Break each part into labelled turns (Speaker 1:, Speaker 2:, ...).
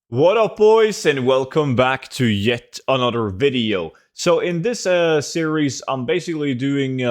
Speaker 1: What up, boys, and welcome back to yet another video. So in this series, I'm basically doing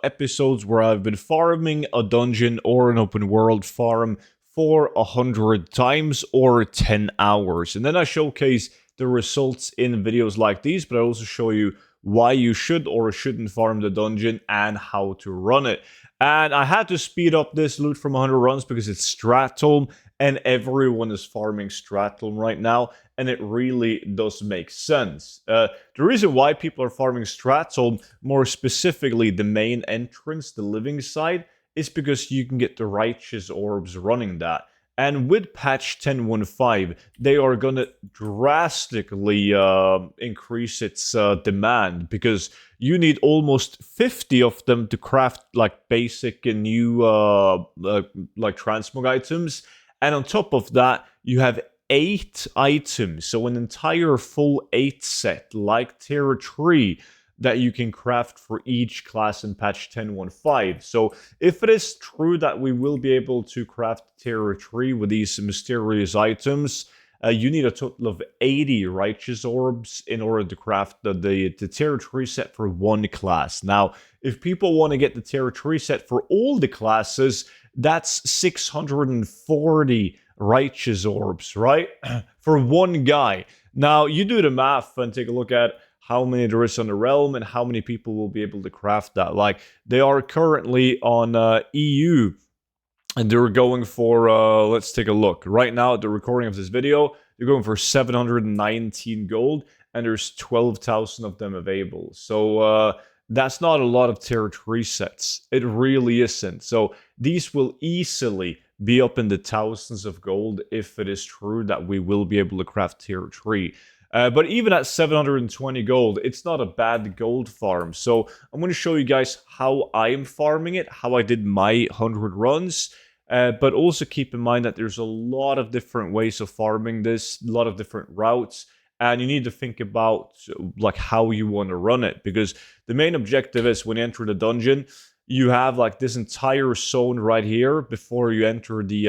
Speaker 1: episodes where I've been farming a dungeon or an open world farm for 100 times or 10 hours. And then I showcase the results in videos like these, but I also show you why you should or shouldn't farm the dungeon and how to run it. And I had to speed up this loot from 100 runs because it's Stratholme and everyone is farming Stratholme right now, and it really does make sense. The reason why people are farming Stratholme, more specifically the main entrance, the living side, is because you can get the righteous orbs running that. And with patch 10.15, they are gonna drastically increase its demand because you need almost 50 of them to craft like basic and new like transmog items. And on top of that, you have 8 items, so an entire full 8 set, like Tier 3, that you can craft for each class in patch 10.15. So if it is true that we will be able to craft Tier 3 with these mysterious items, you need a total of 80 righteous orbs in order to craft the Tier 3 set for one class. Now, if people want to get the Tier 3 set for all the classes, that's 640 righteous orbs, right? For one guy. Now, you do the math and take a look at how many there is on the realm and how many people will be able to craft that. Like, they are currently on EU, and they're going for, let's take a look. Right now, at the recording of this video, they're going for 719 gold, and there's 12,000 of them available. So, that's not a lot of Tier 3 sets. It really isn't. So these will easily be up in the thousands of gold if it is true that we will be able to craft Tier 3. But even at 720 gold, it's not a bad gold farm. So I'm going to show you guys how I'm farming it, how I did my 100 runs. But also keep in mind that there's a lot of different ways of farming this, a lot of different routes. And you need to think about like how you want to run it, because the main objective is when you enter the dungeon, you have like this entire zone right here before you enter the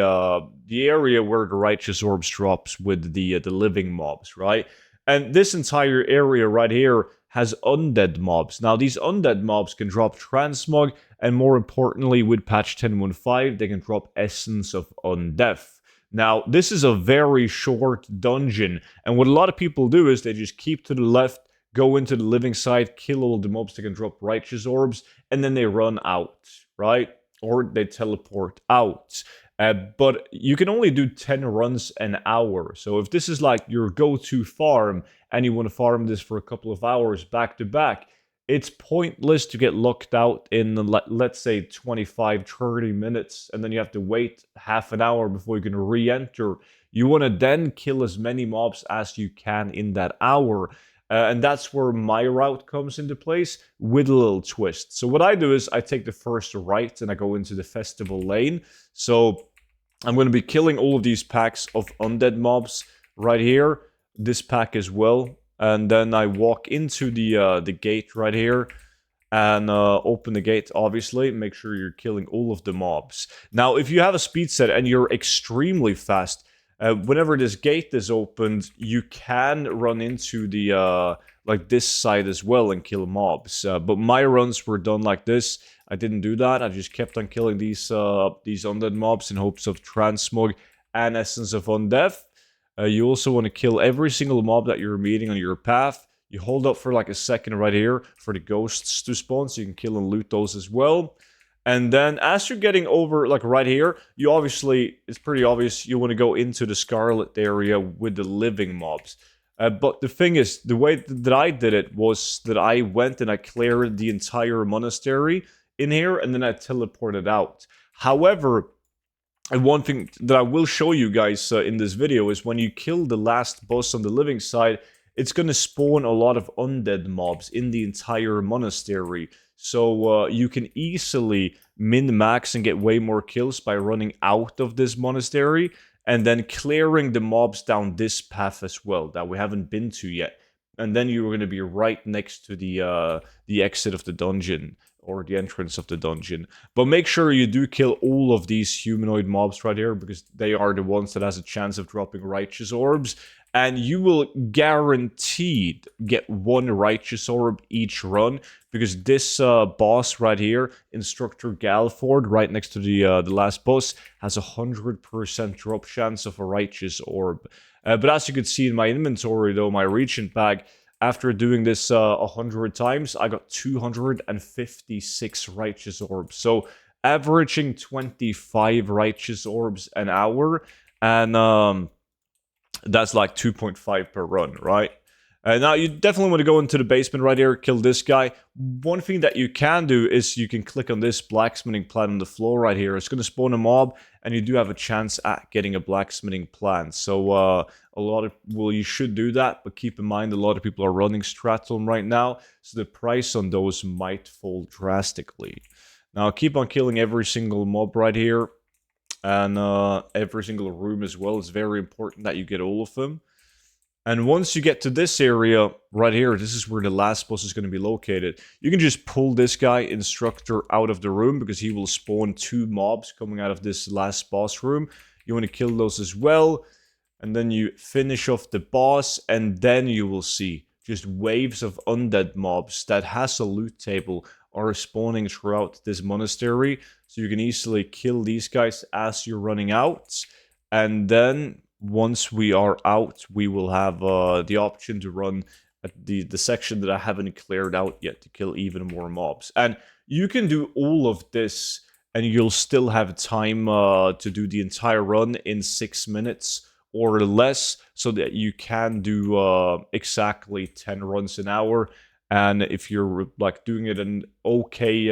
Speaker 1: area where the righteous orbs drops with the living mobs, right? And this entire area right here has undead mobs. Now these undead mobs can drop transmog, and more importantly, with patch 10.15, they can drop essence of undeath. Now, this is a very short dungeon, and what a lot of people do is they just keep to the left, go into the living side, kill all the mobs that can drop righteous orbs, and then they run out, right? Or they teleport out. But you can only do 10 runs an hour. So if this is like your go-to farm, and you want to farm this for a couple of hours back to back, it's pointless to get locked out in, let's say, 25, 30 minutes, and then you have to wait half an hour before you can re-enter. You want to then kill as many mobs as you can in that hour. And that's where my route comes into place with a little twist. So what I do is I take the first right and I go into the festival lane. So I'm going to be killing all of these packs of undead mobs right here. This pack as well. And then I walk into the gate right here and open the gate, obviously. Make sure you're killing all of the mobs. Now, if you have a speed set and you're extremely fast, whenever this gate is opened, you can run into the like this side as well and kill mobs. But my runs were done like this. I didn't do that. I just kept on killing these undead mobs in hopes of transmog and essence of undeath. You also want to kill every single mob that you're meeting on your path. You hold up for like a second right here for the ghosts to spawn, so you can kill and loot those as well. And then as you're getting over, like right here, you obviously, it's pretty obvious, you want to go into the Scarlet area with the living mobs. But the thing is, the way that I did it was that I went and I cleared the entire monastery in here, and then I teleported out. However, and one thing that I will show you guys in this video is when you kill the last boss on the living side, it's going to spawn a lot of undead mobs in the entire monastery. So you can easily min-max and get way more kills by running out of this monastery and then clearing the mobs down this path as well that we haven't been to yet. And then you're going to be right next to the exit of the dungeon. or the entrance of the dungeon. But make sure you do kill all of these humanoid mobs right here, because they are the ones that has a chance of dropping righteous orbs. And you will guaranteed get one righteous orb each run, because this boss right here, Instructor Galford, right next to the last boss, has a 100% drop chance of a righteous orb. But as you can see in my inventory, though, my Regent bag, after doing this 100 times, I got 256 righteous orbs. So averaging 25 righteous orbs an hour, and that's like 2.5 per run, right? Now, you definitely want to go into the basement right here, kill this guy. One thing that you can do is you can click on this blacksmithing plant on the floor right here. It's going to spawn a mob, and you do have a chance at getting a blacksmithing plant. So, you should do that, but keep in mind a lot of people are running Stratholm right now, so the price on those might fall drastically. Now, keep on killing every single mob right here, and every single room as well. It's very important that you get all of them. And once you get to this area right here, this is where the last boss is going to be located. You can just pull this guy, Instructor, out of the room, because he will spawn 2 mobs coming out of this last boss room. You want to kill those as well. And then you finish off the boss, and then you will see just waves of undead mobs that has a loot table are spawning throughout this monastery. So you can easily kill these guys as you're running out. And then once we are out, we will have the option to run at the section that I haven't cleared out yet to kill even more mobs. And you can do all of this, and you'll still have time to do the entire run in 6 minutes or less, so that you can do exactly 10 runs an hour. And if you're like doing it in okay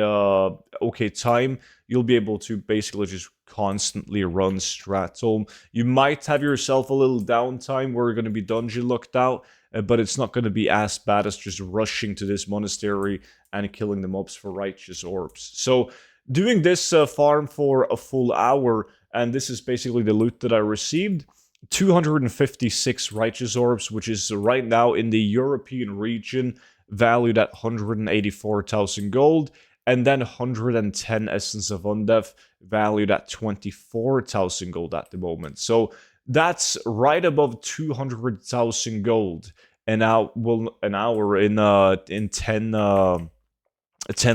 Speaker 1: time, you'll be able to basically just constantly run Stratholm. You might have yourself a little downtime where you're going to be dungeon locked out, but it's not going to be as bad as just rushing to this monastery and killing the mobs for righteous orbs. So doing this farm for a full hour, and this is basically the loot that I received. 256 righteous orbs, which is right now in the European region valued at 184,000 gold, and then 110 Essence of Undeath valued at 24,000 gold at the moment. So that's right above 200,000 gold an hour in 10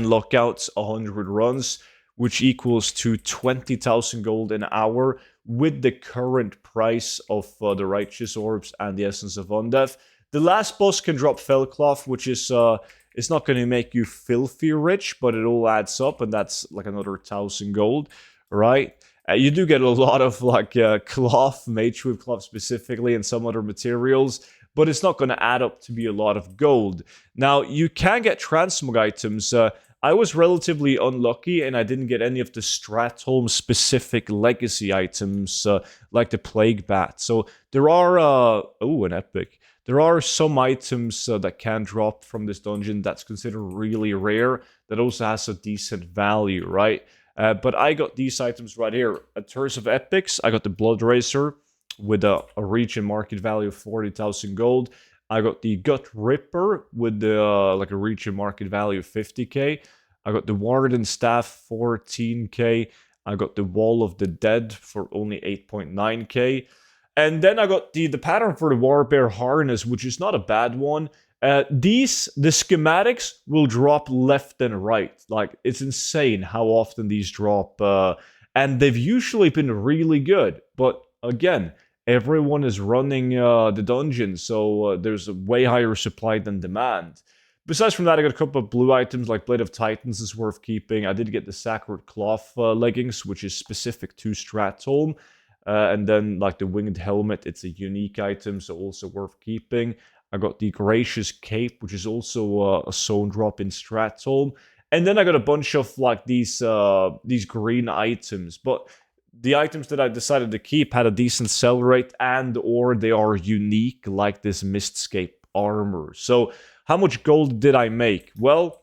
Speaker 1: lockouts, 100 runs, which equals to 20,000 gold an hour with the current price of the Righteous Orbs and the Essence of Undeath. The last boss can drop Fellcloth, which is it's not going to make you filthy rich, but it all adds up, and that's like another 1,000 gold, right? You do get a lot of like cloth, magewood cloth specifically, and some other materials, but it's not going to add up to be a lot of gold. Now, you can get transmog items. I was relatively unlucky, and I didn't get any of the Stratholm specific legacy items, like the Plague Bat. So there are, an epic. There are some items that can drop from this dungeon that's considered really rare, that also has a decent value, right? But I got these items right here. A Curse of Epics, I got the Blood Razor with a region market value of 40,000 gold. I got the Gut Ripper with the like a region market value of 50k. I got the Warden Staff 14k. I got the Wall of the Dead for only 8.9k. And then I got the pattern for the Warbear Harness, which is not a bad one. The schematics will drop left and right. Like, it's insane how often these drop. And they've usually been really good. But again, everyone is running the dungeon, so there's a way higher supply than demand. Besides from that, I got a couple of blue items, like Blade of Titans is worth keeping. I did get the Sacred Cloth leggings, which is specific to Stratholm. And then, like the Winged Helmet, it's a unique item, so also worth keeping. I got the Gracious Cape, which is also a zone drop in Stratholm. And then I got a bunch of, like, these green items. But the items that I decided to keep had a decent sell rate, and or they are unique, like this Mistscape armor. So how much gold did I make? Well,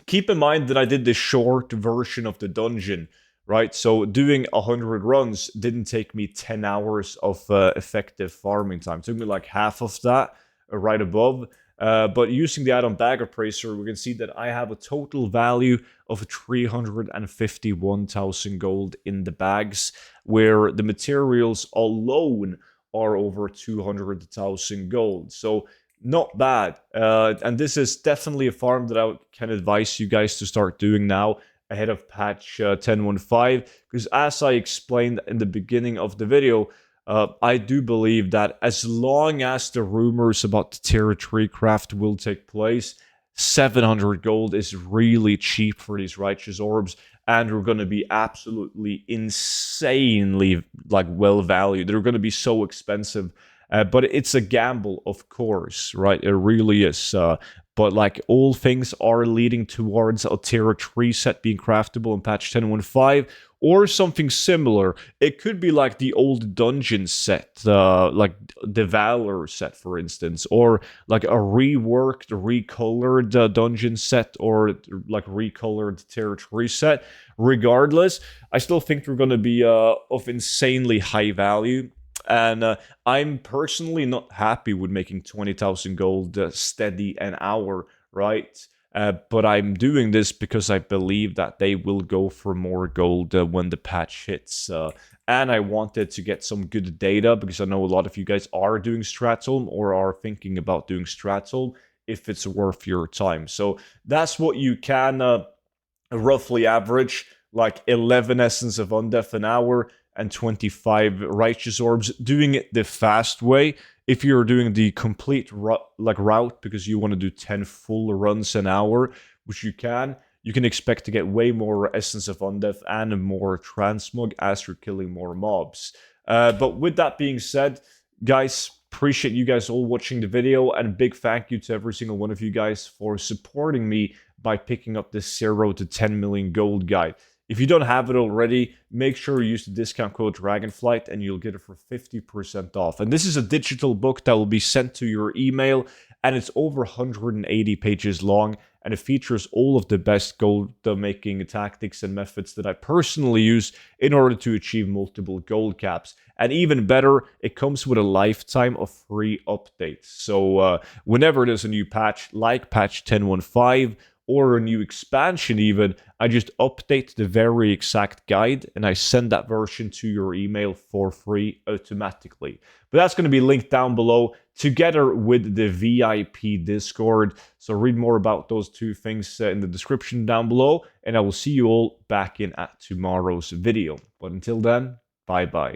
Speaker 1: keep in mind that I did the short version of the dungeon, right? So doing 100 runs didn't take me 10 hours of effective farming time. It took me like half of that, right above. But using the add-on bag appraiser, we can see that I have a total value of 351,000 gold in the bags, where the materials alone are over 200,000 gold. So not bad. And this is definitely a farm that I can advise you guys to start doing now ahead of patch 10.15, because as I explained in the beginning of the video, I do believe that as long as the rumors about the territory craft will take place, 700 gold is really cheap for these righteous orbs, and they're going to be absolutely insanely well valued. They're going to be so expensive. But it's a gamble, of course, right? It really is. But all things are leading towards a tier 3 set being craftable in patch 10.15 or something similar. It could be like the old dungeon set, like the Valor set, for instance, or like a reworked, recolored dungeon set, or like recolored tier 3 set. Regardless, I still think they're going to be of insanely high value. And I'm personally not happy with making 20,000 gold steady an hour, right? But I'm doing this because I believe that they will go for more gold when the patch hits. And I wanted to get some good data because I know a lot of you guys are doing Stratholme or are thinking about doing Stratholme if it's worth your time. So that's what you can roughly average, like 11 Essence of Undeath an hour and 25 Righteous Orbs, doing it the fast way. If you're doing the complete route because you want to do 10 full runs an hour, which you can expect to get way more Essence of Undeath and more Transmog as you're killing more mobs. But with that being said, guys, appreciate you guys all watching the video, and big thank you to every single one of you guys for supporting me by picking up this 0 to 10 million gold guide. If you don't have it already, make sure you use the discount code DRAGONFLIGHT and you'll get it for 50% off. And this is a digital book that will be sent to your email, and it's over 180 pages long, and it features all of the best gold making tactics and methods that I personally use in order to achieve multiple gold caps. And even better, it comes with a lifetime of free updates. So whenever there's a new patch, like patch 10.15, or a new expansion even, I just update the very exact guide and I send that version to your email for free automatically. But that's going to be linked down below together with the VIP Discord. So read more about those two things in the description down below, and I will see you all back in at tomorrow's video. But until then, bye bye.